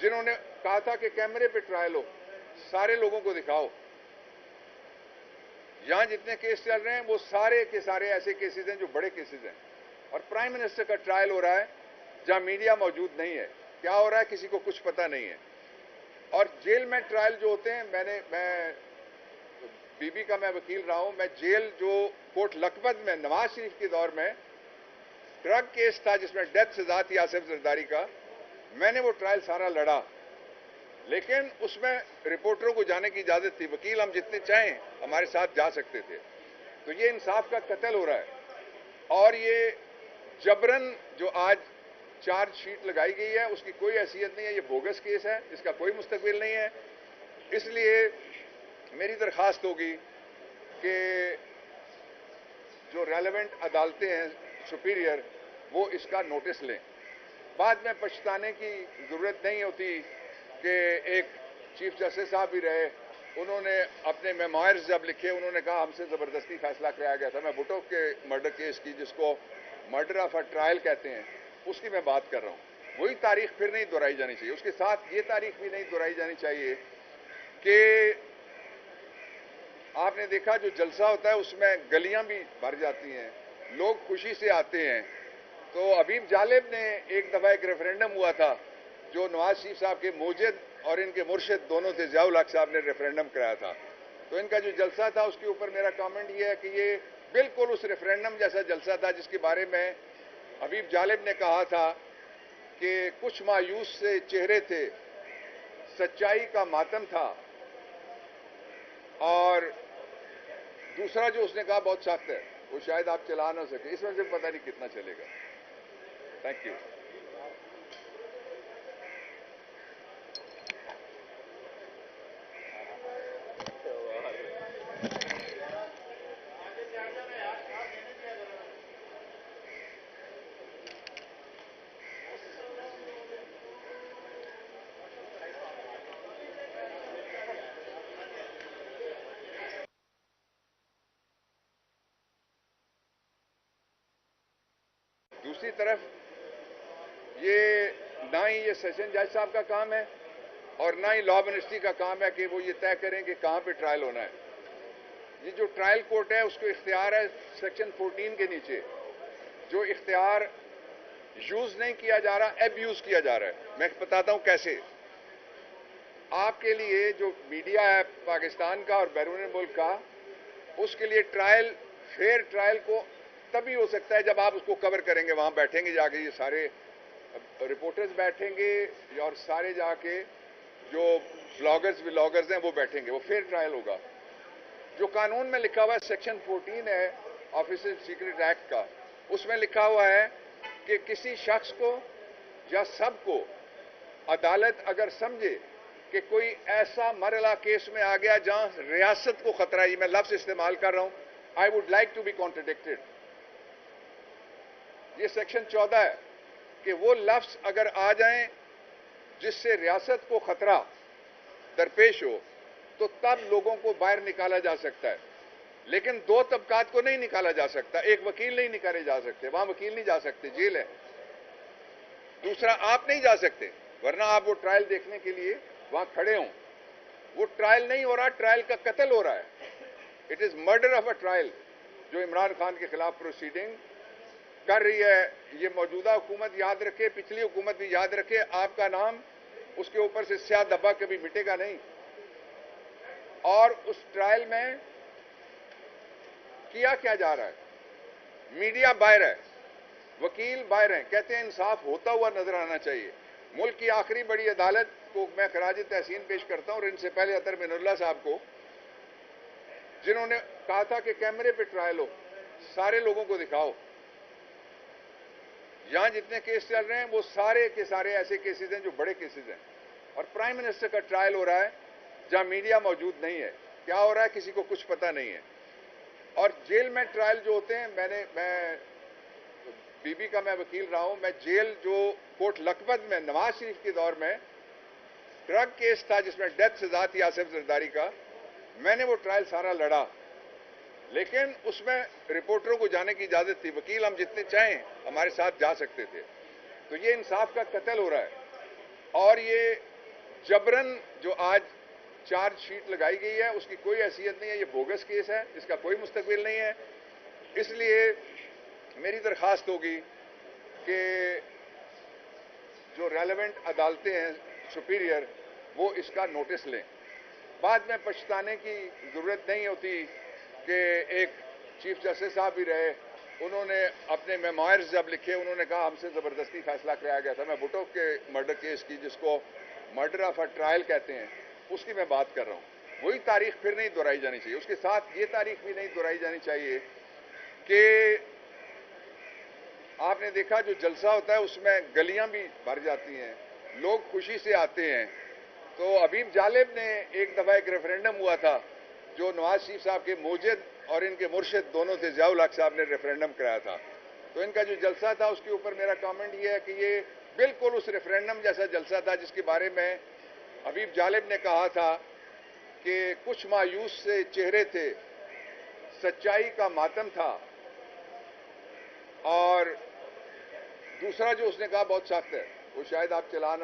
जिन्होंने कहा था कि कैमरे पे ट्रायल हो, सारे लोगों को दिखाओ। यहां जितने केस चल रहे हैं वो सारे के सारे ऐसे केसेस हैं जो बड़े केसेस हैं, और प्राइम मिनिस्टर का ट्रायल हो रहा है जहां मीडिया मौजूद नहीं है। क्या हो रहा है किसी को कुछ पता नहीं है। और जेल में ट्रायल जो होते हैं, मैं बीबी का मैं वकील रहा हूं, मैं जेल जो कोर्ट लखपत में नवाज शरीफ के दौर में ड्रग केस था जिसमें डेथ सजा थी आसिफ जरदारी का, मैंने वो ट्रायल सारा लड़ा, लेकिन उसमें रिपोर्टरों को जाने की इजाजत थी। वकील हम जितने चाहें हमारे साथ जा सकते थे। तो ये इंसाफ का कत्ल हो रहा है। और ये जबरन जो आज चार्जशीट लगाई गई है उसकी कोई हैसियत नहीं है। ये बोगस केस है, इसका कोई मुस्तकबिल नहीं है। इसलिए मेरी दरखास्त होगी कि जो रेलेवेंट अदालतें हैं सुपीरियर, वो इसका नोटिस लें। बाद में पछताने की जरूरत नहीं होती कि एक चीफ जस्टिस साहब भी रहे, उन्होंने अपने मेमोयर्स जब लिखे उन्होंने कहा हमसे जबरदस्ती फैसला कराया गया था। मैं भुट्टो के मर्डर केस की, जिसको मर्डर ऑफ अ ट्रायल कहते हैं, उसकी मैं बात कर रहा हूं। वही तारीख फिर नहीं दोहराई जानी चाहिए। उसके साथ ये तारीख भी नहीं दोहराई जानी चाहिए कि आपने देखा जो जलसा होता है उसमें गलियां भी भर जाती हैं, लोग खुशी से आते हैं। तो हबीब जालिब ने एक दफा एक रेफरेंडम हुआ था जो नवाज शरीफ साहब के मोजिद और इनके मुर्शिद दोनों थे, जियाउल हक साहब ने रेफरेंडम कराया था। तो इनका जो जलसा था उसके ऊपर मेरा कमेंट ये है कि ये बिल्कुल उस रेफरेंडम जैसा जलसा था जिसके बारे में हबीब जालिब ने कहा था कि कुछ मायूस से चेहरे थे, सच्चाई का मातम था। और दूसरा जो उसने कहा बहुत सख्त है, वो शायद आप चला ना सके, इसमें से पता नहीं कितना चलेगा। Thank you. दूसरी तरफ ये ना ही ये सेशन जज साहब का काम है और ना ही लॉ मिनिस्ट्री का काम है कि वो ये तय करें कि कहां पे ट्रायल होना है। ये जो ट्रायल कोर्ट है उसको इख्तियार है सेक्शन 14 के नीचे, जो इख्तियार यूज नहीं किया जा रहा, एब्यूज किया जा रहा है। मैं बताता हूं कैसे। आपके लिए जो मीडिया है पाकिस्तान का और बैरून मुल्क का, उसके लिए ट्रायल, फेयर ट्रायल को तभी हो सकता है जब आप उसको कवर करेंगे, वहां बैठेंगे जाके, ये सारे रिपोर्टर्स बैठेंगे और सारे जाके जो व्लॉगर्स हैं वो बैठेंगे, वो फेयर ट्रायल होगा। जो कानून में लिखा हुआ है सेक्शन 14 है ऑफिसर सीक्रेट एक्ट का, उसमें लिखा हुआ है कि किसी शख्स को या सबको अदालत अगर समझे कि कोई ऐसा मरला केस में आ गया जहां रियासत को खतरा है, ये मैं लफ्ज इस्तेमाल कर रहा हूं, I would like to be contradicted, ये सेक्शन 14 है कि वो लफ्ज अगर आ जाएं जिससे रियासत को खतरा दरपेश हो तो तब लोगों को बाहर निकाला जा सकता है। लेकिन दो तबकात को नहीं निकाला जा सकता। एक वकील नहीं निकाले जा सकते, वहां वकील नहीं जा सकते, जेल है। दूसरा आप नहीं जा सकते, वरना आप वो ट्रायल देखने के लिए वहां खड़े हों। वो ट्रायल नहीं हो रहा, ट्रायल का कत्ल हो रहा है। It is murder of a trial जो इमरान खान के खिलाफ प्रोसीडिंग कर रही है। ये मौजूदा हुकूमत याद रखे, पिछली हुकूमत भी याद रखे, आपका नाम उसके ऊपर से स्याह धब्बा कभी मिटेगा नहीं। और उस ट्रायल में किया क्या जा रहा है, मीडिया बाहर है, वकील बाहर हैं, कहते हैं इंसाफ होता हुआ नजर आना चाहिए। मुल्क की आखिरी बड़ी अदालत को मैं खराज तहसीन पेश करता हूं, और इनसे पहले अतर मिनुल्लाह साहब को, जिन्होंने कहा था कि कैमरे पे ट्रायल हो, सारे लोगों को दिखाओ। यहां जितने केस चल रहे हैं वो सारे के सारे ऐसे केसेस हैं जो बड़े केसेस हैं, और प्राइम मिनिस्टर का ट्रायल हो रहा है जहां मीडिया मौजूद नहीं है। क्या हो रहा है किसी को कुछ पता नहीं है। और जेल में ट्रायल जो होते हैं, मैं बीबी का मैं वकील रहा हूं, मैं जेल जो कोर्ट लखपत में नवाज शरीफ के दौर में ड्रग केस था जिसमें डेथ सजा थी आसिफ जरदारी का, मैंने वो ट्रायल सारा लड़ा, लेकिन उसमें रिपोर्टरों को जाने की इजाजत थी। वकील हम जितने चाहें हमारे साथ जा सकते थे। तो ये इंसाफ का कत्ल हो रहा है। और ये जबरन जो आज चार्जशीट लगाई गई है उसकी कोई हैसियत नहीं है, ये बोगस केस है, इसका कोई मुस्तकबिल नहीं है। इसलिए मेरी दरखास्त होगी कि जो रेलेवेंट अदालतें हैं सुपीरियर, वो इसका नोटिस लें। बाद में पछताने की जरूरत नहीं होती कि एक चीफ जस्टिस साहब भी रहे, उन्होंने अपने मेमोयर्स जब लिखे उन्होंने कहा हमसे जबरदस्ती फैसला कराया गया था। मैं भुट्टो के मर्डर केस की, जिसको मर्डर ऑफ अ ट्रायल कहते हैं, उसकी मैं बात कर रहा हूं। वही तारीख फिर नहीं दोहराई जानी चाहिए। उसके साथ ये तारीख भी नहीं दोहराई जानी चाहिए कि आपने देखा जो जलसा होता है उसमें गलियां भी भर जाती हैं, लोग खुशी से आते हैं। तो हबीब जालिब ने एक दफा एक रेफरेंडम हुआ था जो नवाज शरीफ साहब के मोजिद और इनके मुर्शिद दोनों थे, जियाउल हक साहब ने रेफरेंडम कराया था। तो इनका जो जलसा था उसके ऊपर मेरा कमेंट ये है कि ये बिल्कुल उस रेफरेंडम जैसा जलसा था जिसके बारे में हबीब जालिब ने कहा था कि कुछ मायूस से चेहरे थे, सच्चाई का मातम था। और दूसरा जो उसने कहा बहुत सख्त है, वो शायद आप चला ना